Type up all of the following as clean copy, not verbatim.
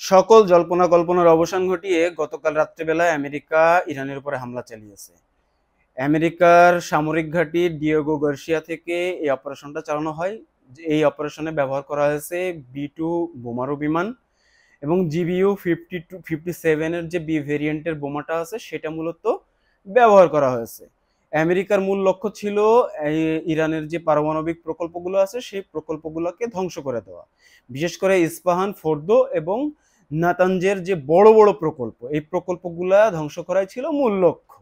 সকল জল্পনা কল্পনার অবসান ঘটিয়ে গতকাল রাত্রেবেলায় আমেরিকা ইরানের উপরে হামলা চালিয়েছে। আমেরিকার সামরিক ঘাঁটি ডিয়েগো গার্সিয়া থেকে এই অপারেশনটা চালানো হয়। এই অপারেশনে ব্যবহার করা হয়েছে B-2 বোমারু বিমান এবং GBU-52-57 এর যে বি ভেরিয়েন্টের বোমাটা আছে সেটা মূলত ব্যবহার করা হয়েছে। আমেরিকার মূল লক্ষ্য ছিল ইরানের যে পারমাণবিক প্রকল্পগুলো আছে সেই প্রকল্পগুলোকে ধ্বংস করে দেওয়া। বিশেষ করে ইস্পাহান, ফোর্দো এবং নাতানজের যে বড় বড় প্রকল্প, এই প্রকল্পগুলা ধ্বংস করাই ছিল মূল লক্ষ্য।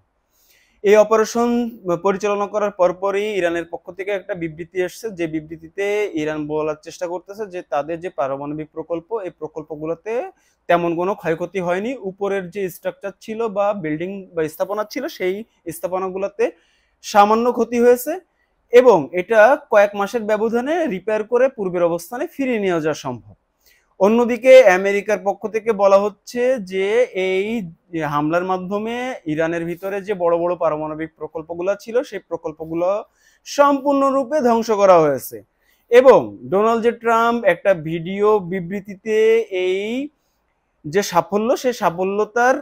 এই অপারেশন পরিচালনা করার পরপরই ইরানের পক্ষ থেকে একটা বিবৃতি এসছে, যে বিবৃতিতে ইরান বলার চেষ্টা করতেছে যে তাদের যে পারমাণবিক প্রকল্প, এই প্রকল্পগুলোতে তেমন কোনো ক্ষয়ক্ষতি হয়নি। উপরের যে স্ট্রাকচার ছিল বা বিল্ডিং বা স্থাপনা ছিল, সেই স্থাপনাগুলোতে সামান্য ক্ষতি হয়েছে এবং এটা কয়েক মাসের ব্যবধানে রিপেয়ার করে পূর্বের অবস্থানে ফিরিয়ে নিয়ে যাওয়া সম্ভব। অন্যদিকে আমেরিকার পক্ষ থেকে বলা হচ্ছে যে এই হামলার মাধ্যমে ইরানের ভিতরে যে বড় বড় পারমাণবিক প্রকল্পগুলো ছিল সেই প্রকল্পগুলো সম্পূর্ণরূপে ধ্বংস করা হয়েছে। এবং ডোনাল্ড জে ট্রাম্প একটা ভিডিও বিবৃতিতে এই যে সাফল্য, সেই সাফল্যতার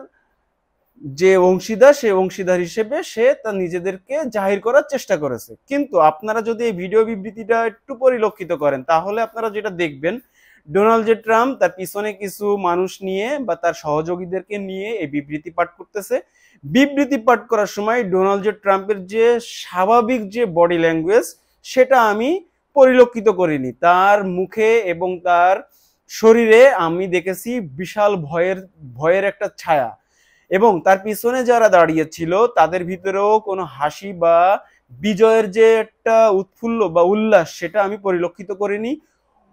যে অংশীদার, সেই অংশীদার হিসেবে সে তার নিজেদেরকে জাহির করার চেষ্টা করেছে। কিন্তু আপনারা যদি এই ভিডিও বিবৃতিটা একটু পরিলক্ষিত করেন তাহলে আপনারা যেটা দেখবেন, ডোনাল্ড জে ট্রাম্প তার পিছনে কিছু মানুষ নিয়ে বা তার সহযোগীদেরকে নিয়ে এই বিবৃতি পাঠ করতেছে। বিবৃতি পাঠ করার সময় ডোনাল্ড জে ট্রাম্পের যে স্বাভাবিক যে বডি ল্যাঙ্গুয়েজ সেটা আমি পরিলক্ষিত করিনি। তার মুখে এবং তার শরীরে আমি দেখেছি বিশাল ভয়ের একটা ছায়া, এবং তার পিছনে যারা দাঁড়িয়ে ছিল তাদের ভিতরেও কোনো হাসি বা বিজয়ের যে একটা উৎফুল্ল বা উল্লাস সেটা আমি পরিলক্ষিত করিনি।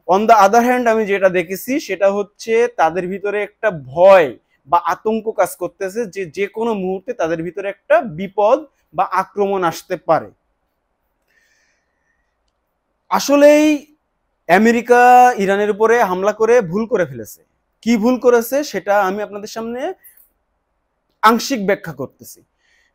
অন দ্য আদার হ্যান্ড আমি যেটা দেখেছি সেটা হচ্ছে তাদের ভিতরে একটা ভয় বা আতঙ্ক কাজ করতেছে যে যে কোনো মুহূর্তে তাদের ভিতরে একটা বিপদ বা আক্রমণ আসতে পারে। আসলেই আমেরিকা ইরানের উপরে হামলা করে ভুল করে ফেলেছে। কি ভুল করেছে সেটা আমি আপনাদের সামনে আংশিক ব্যাখ্যা করতেছি।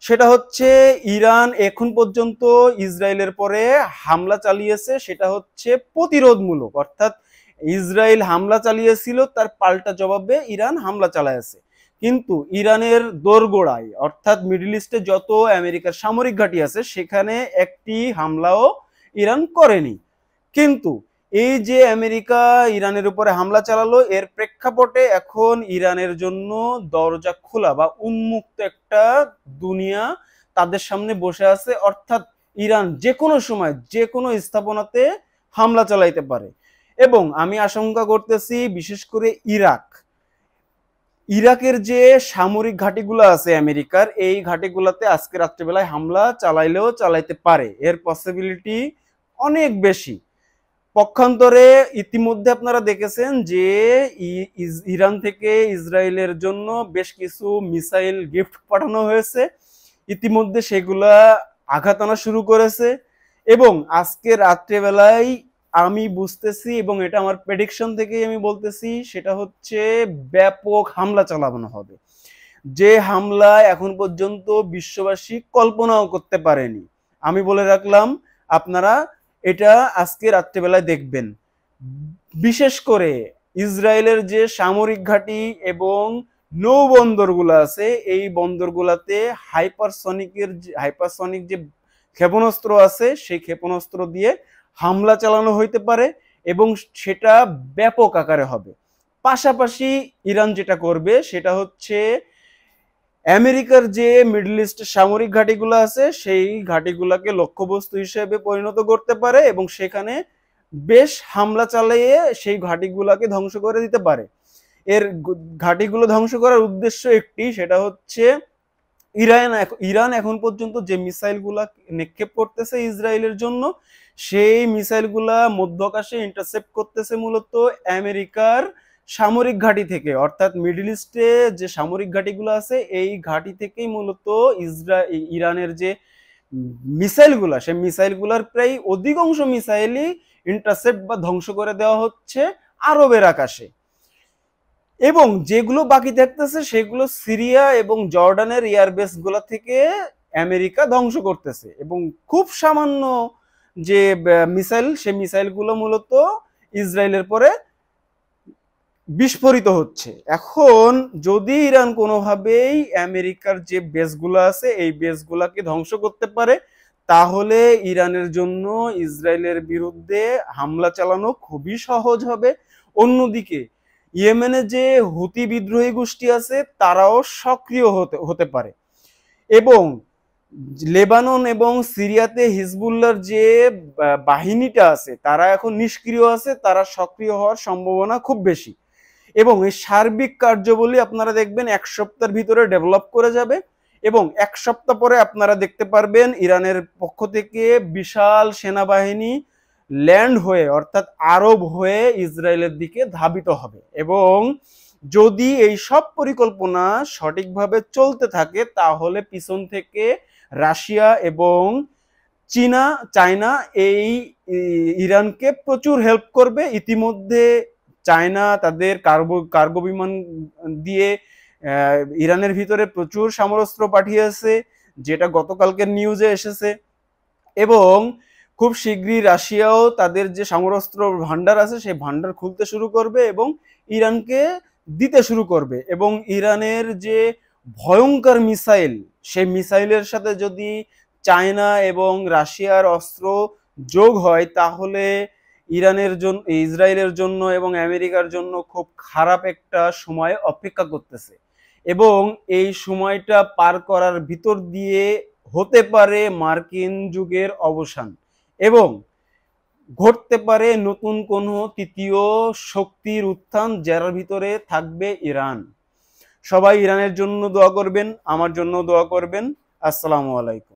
সেটা হচ্ছে ইরান এখন পর্যন্ত ইসরায়েলের পরে হামলা চালিয়েছে, সেটা হচ্ছে প্রতিরোধমূলক, অর্থাৎ ইসরায়েল হামলা চালিয়েছিল তার পাল্টা জবাবে ইরান হামলা চালাইছে। কিন্তু ইরানের দোরগোড়ায় অর্থাৎ মিডল ইস্টে যত আমেরিকার সামরিক ঘাঁটি আছে সেখানে একটি হামলাও ইরান করেনি। কিন্তু এই যে আমেরিকা ইরানের উপরে হামলা চালালো, এর প্রেক্ষাপটে এখন ইরানের জন্য দরজা খোলা বা উন্মুক্ত একটা দুনিয়া তাদের সামনে বসে আছে। অর্থাৎ ইরান যে কোনো সময় যে কোনো স্থাপনাতে হামলা চালাইতে পারে। এবং আমি আশঙ্কা করতেছি বিশেষ করে ইরাকের যে সামরিক ঘাঁটিগুলো আছে আমেরিকার, এই ঘাঁটিগুলোতে আজকে রাত্রেবেলায় হামলা চালাইলেও চালাইতে পারে, এর পসিবিলিটি অনেক বেশি। পক্ষান্তরে ইতিমধ্যে আপনারা দেখেছেন যে ইরান থেকে ইসরায়েলের জন্য বেশ কিছু মিসাইল গিফট পাঠানো হয়েছে। ইতিমধ্যে সেগুলা আঘাত আনা শুরু করেছে এবং আজকে রাত্রেবেলায় আমি বুঝতেছি, এবং এটা আমার প্রেডিকশন থেকেই আমি বলতেছি, সেটা হচ্ছে ব্যাপক হামলা চালানো হবে, যে হামলা এখন পর্যন্ত বিশ্ববাসী কল্পনাও করতে পারেনি। আমি বলে রাখলাম, আপনারা এটা আজকে রাত্রেবেলায় দেখবেন। বিশেষ করে ইসরায়েলের যে সামরিক ঘাঁটি এবং নৌ বন্দরগুলো আছে, এই বন্দরগুলোতে হাইপারসনিক যে ক্ষেপণাস্ত্র আছে সেই ক্ষেপণাস্ত্র দিয়ে হামলা চালানো হইতে পারে এবং সেটা ব্যাপক আকারে হবে। পাশাপাশি ইরান যেটা করবে সেটা হচ্ছে আমেরিকার যে মিডল ইস্টের সামরিক ঘাঁটিগুলো আছে সেই ঘাঁটিগুলোকে লক্ষ্যবস্তু হিসেবে পরিণত করতে পারে এবং সেখানে বেশ হামলা চালিয়ে সেই ঘাঁটিগুলোকে ধ্বংস করে দিতে পারে। এর ঘাঁটিগুলো ধ্বংস করার উদ্দেশ্য একটি, সেটা হচ্ছে ইরান এখন পর্যন্ত যে মিসাইলগুলা নিক্ষেপ করতেছে ইসরায়েলের জন্য, সেই মিসাইলগুলা মধ্যাকাশে ইন্টারসেপ্ট করতেছে মূলত আমেরিকার সামরিক ঘাঁটি থেকে। অর্থাৎ মিডল ইস্টে যে সামরিক ঘাঁটিগুলো আছে এই ঘাঁটি থেকেই মূলত ইরানের যে মিসাইলগুলা, সেই মিসাইলগুলার প্রায় অধিকাংশ মিসাইলই ইন্টারসেপ্ট বা ধ্বংস করে দেওয়া হচ্ছে আরবের আকাশে। এবং যেগুলো বাকি থাকতেছে সেগুলো সিরিয়া এবং জর্ডানের এয়ারবেস গুলা থেকে আমেরিকা ধ্বংস করতেছে। এবং খুব সামান্য যে মিসাইল, সেই মিসাইলগুলো মূলত ইসরায়েলের পরে বিস্ফোরিত হচ্ছে। এখন যদি ইরান কোনোভাবেই আমেরিকার যে বেসগুলো আছে এই বেসগুলাকে ধ্বংস করতে পারে, তাহলে ইরানের জন্য ইসরায়েলের বিরুদ্ধে হামলা চালানো খুবই সহজ হবে। অন্যদিকে ইয়েমেনে যে হুতি বিদ্রোহী গোষ্ঠী আছে তারাও সক্রিয় হতে হতে পারে, এবং লেবানন এবং সিরিয়াতে হিজবুল্লাহর যে বাহিনীটা আছে তারা এখন নিষ্ক্রিয় আছে, তারা সক্রিয় হওয়ার সম্ভাবনা খুব বেশি। এবং এই সার্বিক কার্যাবলী আপনারা দেখবেন এক সপ্তাহের ভিতরে ডেভেলপ করে যাবে, এবং এক সপ্তাহ পরে আপনারা দেখতে পারবেন ইরানের পক্ষ থেকে বিশাল সেনাবাহিনী ল্যান্ড হয়ে অর্থাৎ আরব হয়ে ইসরায়েলের দিকে ধাবিত হবে। এবং যদি এই সব পরিকল্পনা সঠিকভাবে চলতে থাকে তাহলে পিছন থেকে রাশিয়া এবং চায়না এই ইরানকে প্রচুর হেল্প করবে। ইতিমধ্যে চায়না তাদের কার্গো বিমান দিয়ে ইরানের ভিতরে প্রচুর সমরাস্ত্র পাঠিয়েছে, যেটা গতকালকের নিউজে এসেছে। এবং খুব শীঘ্রই রাশিয়াও তাদের যে সমরাস্ত্র ভান্ডার আছে সেই ভান্ডার খুলতে শুরু করবে এবং ইরানকে দিতে শুরু করবে। এবং ইরানের যে ভয়ঙ্কর মিসাইল, সেই মিসাইলের সাথে যদি চায়না এবং রাশিয়ার অস্ত্র যোগ হয় তাহলে ইরানের জন্য, ইসরায়েলের জন্য এবং আমেরিকার জন্য খুব খারাপ একটা সময় অপেক্ষা করতেছে। এবং এই সময়টা পার করার ভিতর দিয়ে হতে পারে মার্কিন যুগের অবসান, এবং ঘটতে পারে নতুন কোনো তৃতীয় শক্তির উত্থান, যার ভিতরে থাকবে ইরান। সবাই ইরানের জন্য দোয়া করবেন, আমার জন্য দোয়া করবেন। আসসালামু আলাইকুম।